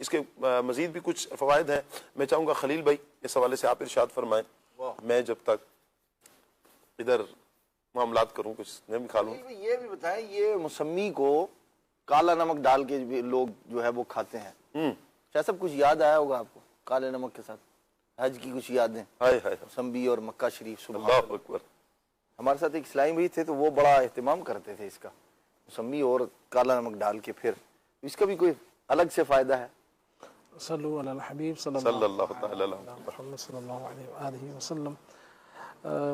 इसके मजीद भी कुछ फ़वाइद हैं। मैं चाहूँगा खलील भाई इस हवाले से आप इरशाद फरमाएं, मैं जब तक इधर मामलात करूँ कुछ नहीं खा लूँ। ये भी बताएं, ये मौसमी को काला नमक डाल के भी लोग जो है वो खाते हैं, क्या सब कुछ याद आया होगा आपको काले नमक के साथ? हज की कुछ यादें, हाय हाय मौसमी और मक्का शरीफ। सुभान अल्लाह अकबर। हमारे साथ एक इस्लामी भाई थे तो वो बड़ा एहतमाम करते थे इसका, मौसमी और काला नमक डाल के। फिर इसका भी कोई अलग से फ़ायदा है? सल्लल्लाहु अलैहि हबीब सल्लल्लाहु अलैहि वसल्लम।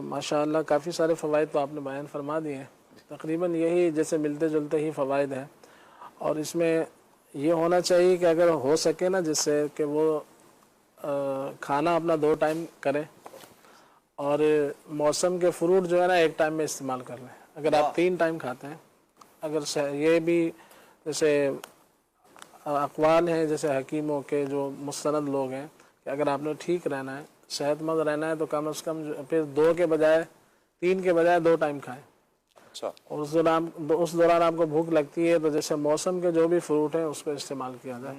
माशाअल्लाह काफ़ी सारे फ़वाइद तो आपने बयान फरमा दिए हैं। तकरीबन यही जैसे मिलते जुलते ही फ़वाइद हैं। और इसमें ये होना चाहिए कि अगर हो सके ना, जिससे कि वो खाना अपना 2 टाइम करें और मौसम के फ्रूट जो है ना 1 टाइम में इस्तेमाल कर लें। अगर आप 3 टाइम खाते हैं, अगर ये भी जैसे अक़वाल हैं जैसे हकीमों के जो मुस्तनद लोग हैं कि अगर आपने ठीक रहना है, सेहतमंद रहना है, तो कम से कम फिर 2 के बजाय 3 के बजाय 2 टाइम खाएं। अच्छा। और उस दौरान आपको भूख लगती है तो जैसे मौसम के जो भी फ्रूट हैं उसको इस्तेमाल किया जाए।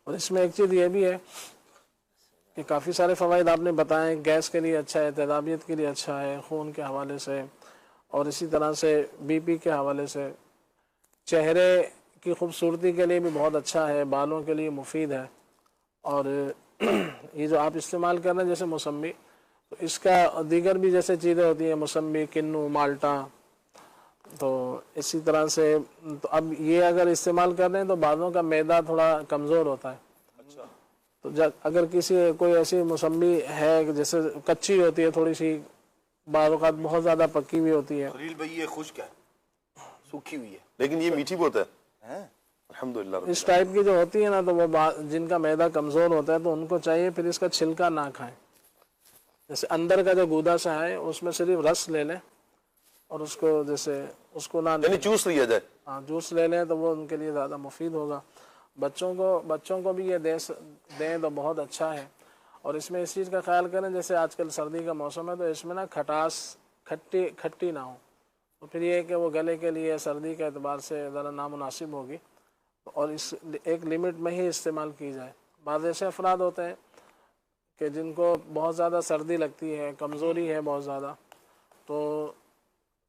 और इसमें एक चीज़ ये भी है कि काफ़ी सारे फ़वाइद आपने बताएं, गैस के लिए अच्छा है, तेज़ाबियत के लिए अच्छा है, खून के हवाले से, और इसी तरह से बीपी के हवाले से, चेहरे की खूबसूरती के लिए भी बहुत अच्छा है, बालों के लिए मुफीद है। और ये जो आप इस्तेमाल कर रहे हैं जैसे मौसमी, तो इसका दीगर भी जैसे चीज़ें होती हैं, मौसमी, किन्नू, माल्टा, तो इसी तरह से तो अब ये अगर इस्तेमाल कर रहे हैं तो बालों का मैदा थोड़ा कमज़ोर होता है। अच्छा। तो अगर कोई ऐसी मौसमी है कि जैसे कच्ची होती है थोड़ी सी, बाज़ बहुत ज़्यादा पक्की हुई होती है। खलील भाई ये खुश्क है, सूखी हुई है, लेकिन ये मीठी बहुत है। अल्हम्दुलिल्लाह। इस टाइप की जो होती है ना, तो वो जिनका मैदा कमज़ोर होता है तो उनको चाहिए फिर इसका छिलका ना खाएं। जैसे अंदर का जो गूदा सा है उसमें सिर्फ रस ले लें और उसको जैसे उसको ना जूस लिया जाए। हाँ, जूस ले लें तो वो उनके लिए ज़्यादा मुफीद होगा। बच्चों को भी ये दें तो बहुत अच्छा है। और इसमें इस चीज़ का ख्याल करें, जैसे आजकल सर्दी का मौसम है तो इसमें ना खटास खट्टी ना हो, तो फिर ये है कि वो गले के लिए सर्दी के एतबार से ज़रा नामुनासिब होगी। और इस एक लिमिट में ही इस्तेमाल की जाए। बाद ऐसे अफराद होते हैं कि जिनको बहुत ज़्यादा सर्दी लगती है, कमज़ोरी है बहुत ज़्यादा, तो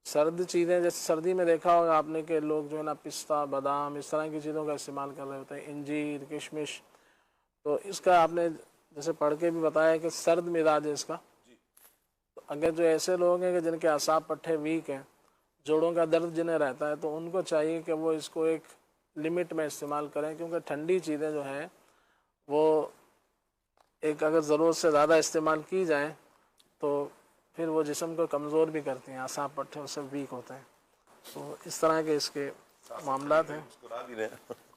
सर्द चीज़ें जैसे सर्दी में देखा होगा आपने कि लोग जो है ना पिस्ता, बादाम, इस तरह की चीज़ों का इस्तेमाल कर रहे होते हैं, इंजीर, किशमिश। तो इसका आपने जैसे पढ़ के भी बताया कि सर्द मिजाज है इसका। तो अगर जो ऐसे लोग हैं कि जिनके असाब पट्टे वीक हैं, जोड़ों का दर्द जिन्हें रहता है, तो उनको चाहिए कि वो इसको एक लिमिट में इस्तेमाल करें, क्योंकि ठंडी चीज़ें जो हैं वो एक अगर ज़रूरत से ज़्यादा इस्तेमाल की जाएँ तो फिर वो जिस्म को कमज़ोर भी करती हैं, असाब पट्टे उससे वीक होते हैं। तो इस तरह के इसके मामलात हैं।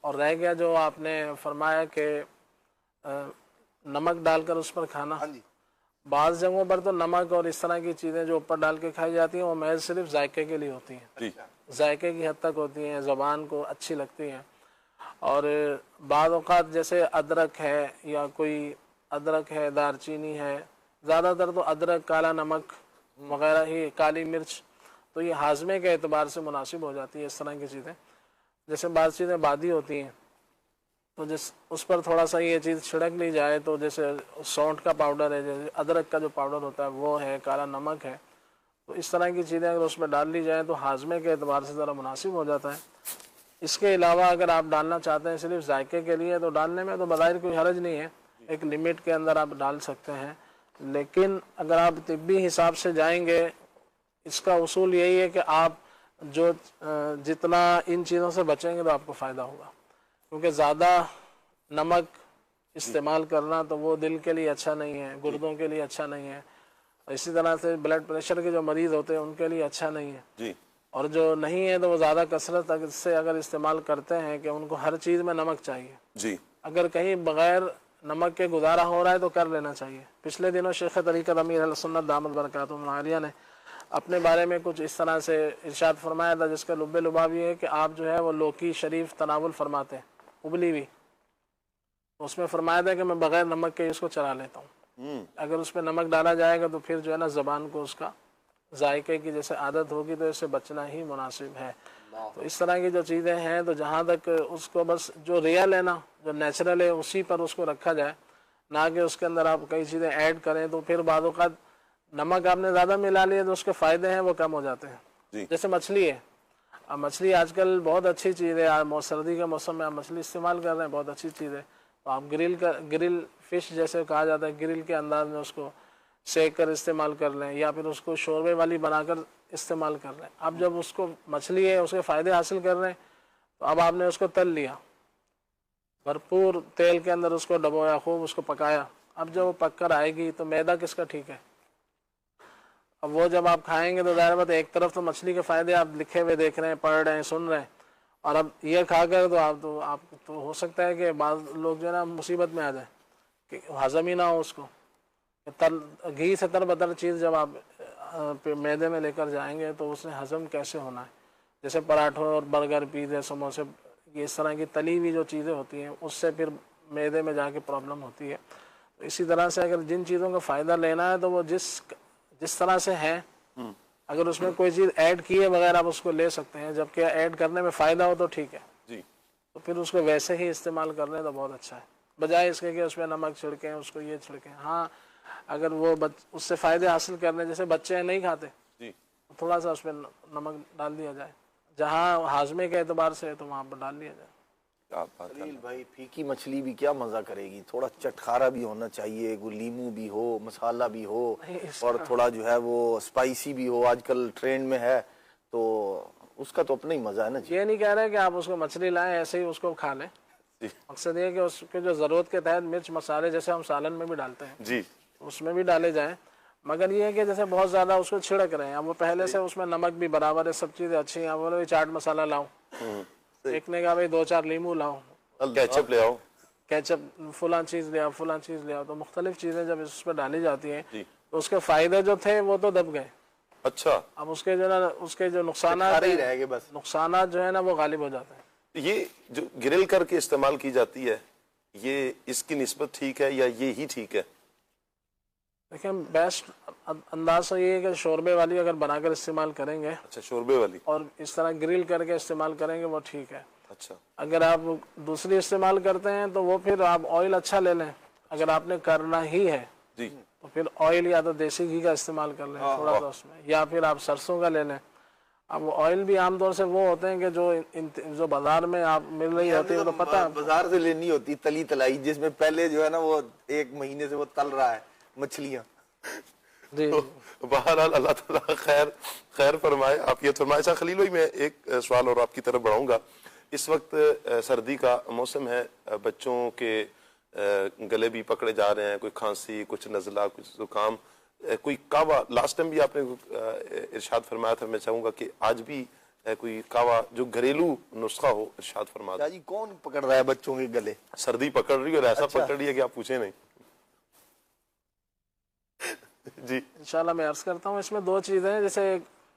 और रह गया जो आपने फरमाया कि नमक डालकर उस पर खाना, बाज़ जगहों पर तो नमक और इस तरह की चीज़ें जो ऊपर डाल के खाई जाती हैं वो महज सिर्फ जायके के लिए होती हैं, जायके की हद तक होती हैं, ज़बान को अच्छी लगती हैं। और बाज़ औक़ात जैसे अदरक है या कोई अदरक है, दारचीनी है, ज़्यादातर तो अदरक, काला नमक वगैरह ही, काली मिर्च, तो ये हाजमे के एतबार से मुनासिब हो जाती है इस तरह की चीज़ें। जैसे बाज़ चीज़ें बादी होती हैं तो उस पर थोड़ा सा ये चीज़ छिड़क ली जाए, तो जैसे सौंठ का पाउडर है, जैसे अदरक का जो पाउडर होता है वो है, काला नमक है, तो इस तरह की चीज़ें अगर उसमें डाल ली जाए तो हाजमे के एतबार से ज़रा मुनासिब हो जाता है। इसके अलावा अगर आप डालना चाहते हैं सिर्फ जायके के लिए, तो डालने में तो बज़ाहिर कोई हर्ज नहीं है, एक लिमिट के अंदर आप डाल सकते हैं। लेकिन अगर आप तिब्बी हिसाब से जाएंगे, इसका उसूल यही है कि आप जो जितना इन चीज़ों से बचेंगे तो आपको फ़ायदा होगा, क्योंकि ज़्यादा नमक इस्तेमाल करना तो वो दिल के लिए अच्छा नहीं है, गुर्दों के लिए अच्छा नहीं है, इसी तरह से ब्लड प्रेशर के जो मरीज़ होते हैं उनके लिए अच्छा नहीं है जी। और जो नहीं है तो वो ज़्यादा कसरत से अगर इस्तेमाल करते हैं कि उनको हर चीज़ में नमक चाहिए जी, अगर कहीं बग़ैर नमक के गुजारा हो रहा है तो कर लेना चाहिए। पिछले दिनों शेख तरीक़त अमीर अहले सुन्नत दामत बरकातुहुम आलिया ने अपने बारे में कुछ इस तरह से इरशाद फरमाया था, जिसका लुब्बे लुबाब ये है कि आप जो है वो लौकी शरीफ तनावुल फरमाते हैं, उबली हुई, उसमें फरमाया था कि मैं बग़ैर नमक के इसको चला लेता हूँ। अगर उस पर नमक डाला जाएगा तो फिर जो है ना ज़बान को उसका जायके की जैसे आदत होगी तो इससे बचना ही मुनासिब है। तो इस तरह की जो चीज़ें हैं, तो जहाँ तक उसको बस जो रियल है ना, जो नेचुरल है, उसी पर उसको रखा जाए, ना कि उसके अंदर आप कई चीज़ें ऐड करें। तो फिर बाद औक़ात नमक आपने ज़्यादा मिला लिया तो उसके फ़ायदे हैं वो कम हो जाते हैं। जैसे मछली है, अब मछली आजकल बहुत अच्छी चीज़ है, सर्दी के मौसम में आप मछली इस्तेमाल कर रहे हैं, बहुत अच्छी चीज़ है। तो आप ग्रिल फिश जैसे कहा जाता है, ग्रिल के अंदाज में उसको सेक कर इस्तेमाल कर लें, या फिर उसको शोरबे वाली बनाकर इस्तेमाल कर लें। अब जब उसको मछली है उसके फ़ायदे हासिल कर रहे हैं, तो अब आपने उसको तल लिया, भरपूर तेल के अंदर उसको डबोया, खूब उसको पकाया। अब जब वो पक कर आएगी तो मैदा किसका ठीक है। अब वो जब आप खाएंगे तो ज़ाहिर बात है, एक तरफ तो मछली के फ़ायदे आप लिखे हुए देख रहे हैं, पढ़ रहे हैं, सुन रहे हैं, और अब ये खाकर तो आप तो हो सकता है कि बाद लोग जो है ना मुसीबत में आ जाए कि हज़म ही ना हो उसको। घी से तरबतर चीज़ जब आप मैदे में लेकर जाएंगे तो उसने हज़म कैसे होना है। जैसे पराठों और बर्गर, पिज़्ज़ा, समोसे, ये इस तरह की तली हुई जो चीज़ें होती हैं उससे फिर मैदे में जाके प्रॉब्लम होती है। तो इसी तरह से अगर जिन चीज़ों का फ़ायदा लेना है तो वो जिस तरह से है, अगर उसमें कोई चीज़ ऐड किए बगैर आप उसको ले सकते हैं, जबकि ऐड करने में फ़ायदा हो तो ठीक है जी। तो फिर उसको वैसे ही इस्तेमाल कर लें तो बहुत अच्छा है, बजाय इसके कि उसमें नमक छिड़कें, उसको ये छिड़कें। हाँ, अगर वो उससे फ़ायदे हासिल करने, जैसे बच्चे नहीं खाते जी, तो थोड़ा सा उसमें नमक डाल दिया जाए, जहाँ हाजमे के एतबार से है तो वहाँ पर डाल दिया जाए। क्या बात है। खलील भाई, फीकी मछली भी क्या मज़ा करेगी, थोड़ा चटखारा भी होना चाहिए, कोई लीमू भी हो, मसाला भी हो, और थोड़ा जो है वो स्पाइसी भी हो, आजकल ट्रेंड में है, तो उसका तो अपना ही मज़ा है ना जी। ये नहीं कह रहे कि आप उसको मछली लाएं ऐसे ही उसको खा लें, मकसद ये है कि उसके जो ज़रूरत के तहत मिर्च मसाले जैसे हम सालन में भी डालते हैं जी, उसमें भी डाले जाएं, मगर ये है कि जैसे बहुत ज़्यादा उसको छिड़क रहे हैं, अब वो पहले से उसमें नमक भी बराबर है, सब चीज़ें अच्छी हैं, बोलो चाट मसाला लाओ, एक ने कहा भाई 2-4 लीमू लाओ, केचप ले आओ, केचप, फलां चीज़ ले आओ, फलां चीज़ ले आओ, तो मुख्तलिफ चीज़ें जब इस पर डाली जाती हैं तो उसके फ़ायदे जो थे वो तो दब गए। अच्छा, अब उसके जो नुकसानात ही रह गए बस, नुकसानात जो है ना वो गालिब हो जाते हैं। ये जो ग्रिल करके इस्तेमाल की जाती है, ये इसकी निस्बत ठीक है या ये ही ठीक है? देखिए, बेस्ट अंदाज तो ये है कि शोरबे वाली अगर बनाकर इस्तेमाल करेंगे, अच्छा, शोरबे वाली, और इस तरह ग्रिल करके इस्तेमाल करेंगे वो ठीक है। अच्छा, अगर आप दूसरी इस्तेमाल करते हैं तो वो फिर आप ऑयल अच्छा ले लें, अगर आपने करना ही है जी, तो फिर ऑयल या तो देसी घी का इस्तेमाल कर लें थोड़ा सा उसमें, या फिर आप सरसों का ले लें। अब ऑयल भी आमतौर से वो होते हैं कि जो बाजार में आप मिल रही होती है, तो पता है बाजार से लेनी होती तली तलाई, जिसमें पहले जो है ना वो 1 महीने से वो तल रहा है मछलियाँ जी। तो बहरहाल अल्लाह ताला खैर फरमाए। आप ये फरमाए। अच्छा खलील भाई, मैं एक सवाल और आपकी तरफ बढ़ाऊंगा। इस वक्त सर्दी का मौसम है, बच्चों के गले भी पकड़े जा रहे हैं, कोई खांसी, कुछ नज़ला, कुछ जुकाम, कोई कावा। लास्ट टाइम भी आपने इरशाद फरमाया था, मैं चाहूंगा कि आज भी कोई कावा जो घरेलू नुस्खा हो इरशाद फरमा दें। जी, कौन पकड़ रहा है बच्चों के गले? सर्दी पकड़ रही है और ऐसा पकड़ रही है कि आप पूछे नहीं। जी, इंशाल्लाह मैं अर्ज करता हूँ। इसमें 2 चीज़ें हैं। जैसे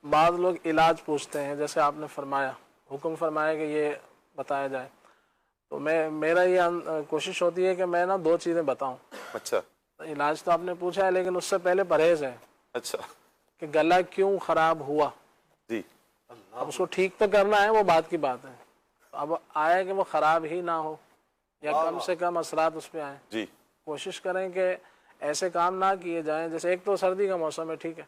बाद लोग इलाज पूछते हैं, जैसे आपने फरमाया, हुक्म फरमाया कि ये बताया जाए, तो मेरा ये कोशिश होती है कि मैं ना 2 चीज़ें बताऊं। अच्छा, तो इलाज तो आपने पूछा है, लेकिन उससे पहले परहेज है। अच्छा, कि गला क्यों खराब हुआ, जी, अब उसको ठीक तो करना है, वो बात की बात है। तो अब आया कि वो खराब ही ना हो, या कम से कम असरात उस पर आए। जी, कोशिश करें कि ऐसे काम ना किए जाएं। जैसे एक तो सर्दी का मौसम है, ठीक है,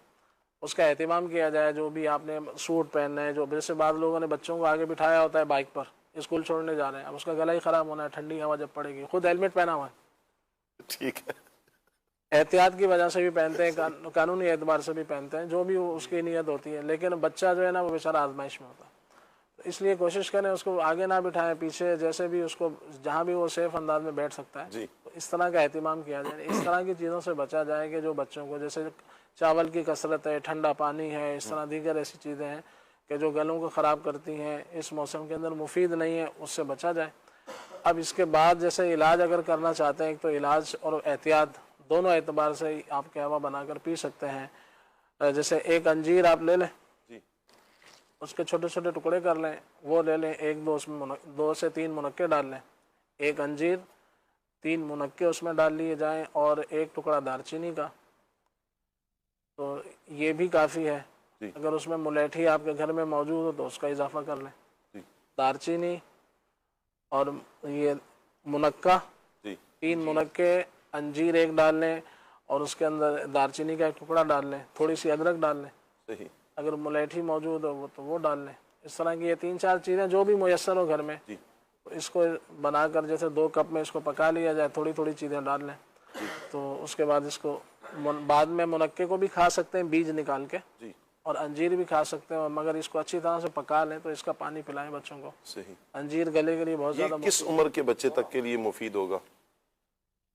उसका एहतमाम किया जाए। जो भी आपने सूट पहनना है, जो जैसे बाद लोगों ने बच्चों को आगे बिठाया होता है बाइक पर, स्कूल छोड़ने जा रहे हैं, अब उसका गला ही ख़राब होना है, ठंडी हवा जब पड़ेगी, खुद हेलमेट पहना हुआ है, ठीक है, एहतियात की वजह से भी पहनते हैं, कानूनी एतबार से भी पहनते हैं, जो भी उसकी नीयत होती है, लेकिन बच्चा जो है ना वो बेचारा आजमाइश में होता है। तो इसलिए कोशिश करें उसको आगे ना बिठाएं, पीछे, जैसे भी उसको जहाँ भी वो सेफ अंदाज में बैठ सकता है, जी, तो इस तरह का एहतिमाम किया जाए। इस तरह की चीज़ों से बचा जाए कि जो बच्चों को, जैसे चावल की कसरत है, ठंडा पानी है, इस तरह दीगर ऐसी चीज़ें हैं कि जो गलों को ख़राब करती हैं, इस मौसम के अंदर मुफीद नहीं है, उससे बचा जाए। अब इसके बाद जैसे इलाज अगर करना चाहते हैं, तो इलाज और एहतियात दोनों एतबार से आप कहवा बनाकर पी सकते हैं। जैसे एक अंजीर आप ले लें, जी, उसके छोटे छोटे टुकड़े कर लें, वो ले लें, 1-2 उसमें 2 से 3 मुनक्के डाल लें, एक अंजीर, 3 मुनक्के उसमें डाल लिए जाएं, और 1 टुकड़ा दालचीनी का, तो ये भी काफ़ी है। जी। अगर उसमें मुलेठी आपके घर में मौजूद हो तो उसका इजाफा कर लें। जी दारचीनी और ये मुनक्का, जी 3 मुनक्के, अंजीर 1 डाल लें और उसके अंदर दारचीनी का 1 टुकड़ा डाल लें, थोड़ी सी अदरक डाल लें, सही अगर मुलेठी मौजूद हो वो तो वो डाल लें। इस तरह की ये 3-4 चीज़ें जो भी मुयस्सर हो घर में, जी तो इसको बनाकर जैसे 2 कप में इसको पका लिया जाए, थोड़ी थोड़ी चीज़ें डाल लें। तो उसके बाद इसको बाद में मुनक्के को भी खा सकते हैं बीज निकाल के, जी और अंजीर भी खा सकते हैं, और मगर इसको अच्छी तरह से पका लें तो इसका पानी पिलाएं बच्चों को। सही। अंजीर गले के लिए बहुत ये ज़्यादा किस उम्र के बच्चे तक के लिए मुफीद होगा?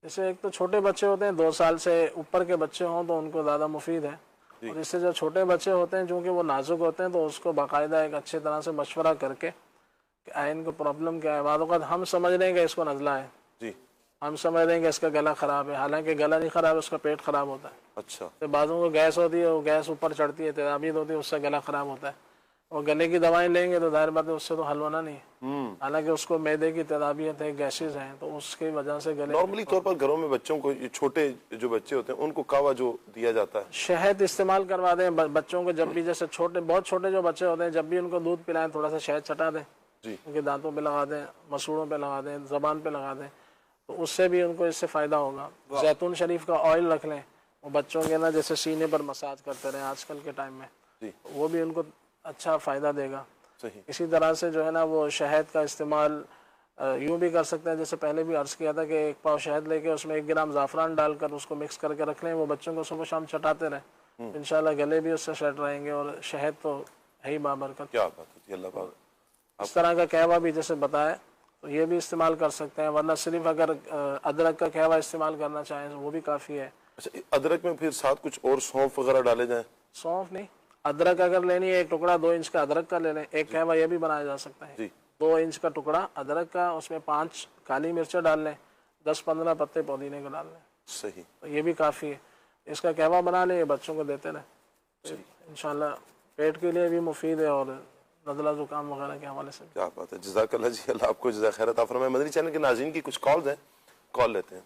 जैसे एक तो छोटे बच्चे होते हैं, 2 साल से ऊपर के बच्चे हों तो उनको ज़्यादा मुफीद है, और इससे जो छोटे बच्चे होते हैं चूँकि वो नाजुक होते हैं तो उसको बाकायदा एक अच्छी तरह से मशवरा करके कि इनको प्रॉब्लम क्या है। बाद वक़्त हम समझ रहे हैं कि इसको नज़ला है, जी हम समझ रहे हैं कि इसका गला ख़राब है, हालांकि गला नहीं ख़राब है, उसका पेट ख़राब होता है। अच्छा। तो बाज़ों को गैस होती है, वो गैस ऊपर चढ़ती है, तेज़ाबीत होती है, उससे गला ख़राब होता है, और गले की दवाएं लेंगे तो जाहिर बात है उससे तो हल होना नहीं है। हालांकि उसको मैदे की तेज़ाबियत है, गैसेज हैं, तो उसकी वजह से गले। नॉर्मली तौर पर घरों में बच्चों को, ये छोटे जो बच्चे होते हैं उनको कावा जो दिया जाता है, शहद इस्तेमाल करवा दें बच्चों को। जब भी जैसे छोटे, बहुत छोटे जो बच्चे होते हैं, जब भी उनको दूध पिलाएं थोड़ा सा शहद चटा दें, जी उनके दांतों पे लगा दें, मसूड़ों पे लगा दें, ज़बान पे लगा दें, तो उससे भी उनको इससे फ़ायदा होगा। जैतून शरीफ का ऑयल रख लें, वो बच्चों के ना जैसे सीने पर मसाज करते रहें आजकल के टाइम में, जी वो भी उनको अच्छा फ़ायदा देगा। सही। इसी तरह से जो है ना वो शहद का इस्तेमाल यूँ भी कर सकते हैं, जैसे पहले भी अर्ज़ किया था कि 1 पाव शहद लेके उसमें 1 ग्राम ज़ाफ़रान डालकर उसको मिक्स करके रख लें, वो बच्चों को सुबह शाम चटाते रहें, इंशाल्लाह गले भी उससे सेट रहेंगे, और शहद तो है ही बाबरकत। क्या बात है, अल्लाह पाक। इस तरह का कहवा भी जैसे बताया तो ये भी इस्तेमाल कर सकते हैं, वरना सिर्फ अगर अदरक का कहवा इस्तेमाल करना चाहें तो वो भी काफ़ी है। अच्छा, अदरक में फिर साथ कुछ और सौंफ वगैरह डाले जाएं? सौंफ नहीं, अदरक अगर लेनी है 1 टुकड़ा 2 इंच का अदरक का ले लें, एक कहवा ये भी बनाया जा सकता है। जी 2 इंच का टुकड़ा अदरक का, उसमें 5 काली मिर्चें डाल लें, 10-15 पत्ते पुदीने के डाल लें, सही। तो ये भी काफ़ी है। इसका कहवा बना लें, बच्चों को देते रहें, इंशाल्लाह पेट के लिए भी मुफीद है और नज़ला ज़ुकाम वगैरह के हवाले से। क्या बात है, जज़ाकल्लाह जी, अल्लाह आपको जज़ा खैर अता फरमाए। मदनी चैनल के नाज़रीन की कुछ कॉल्स हैं, कॉल लेते हैं।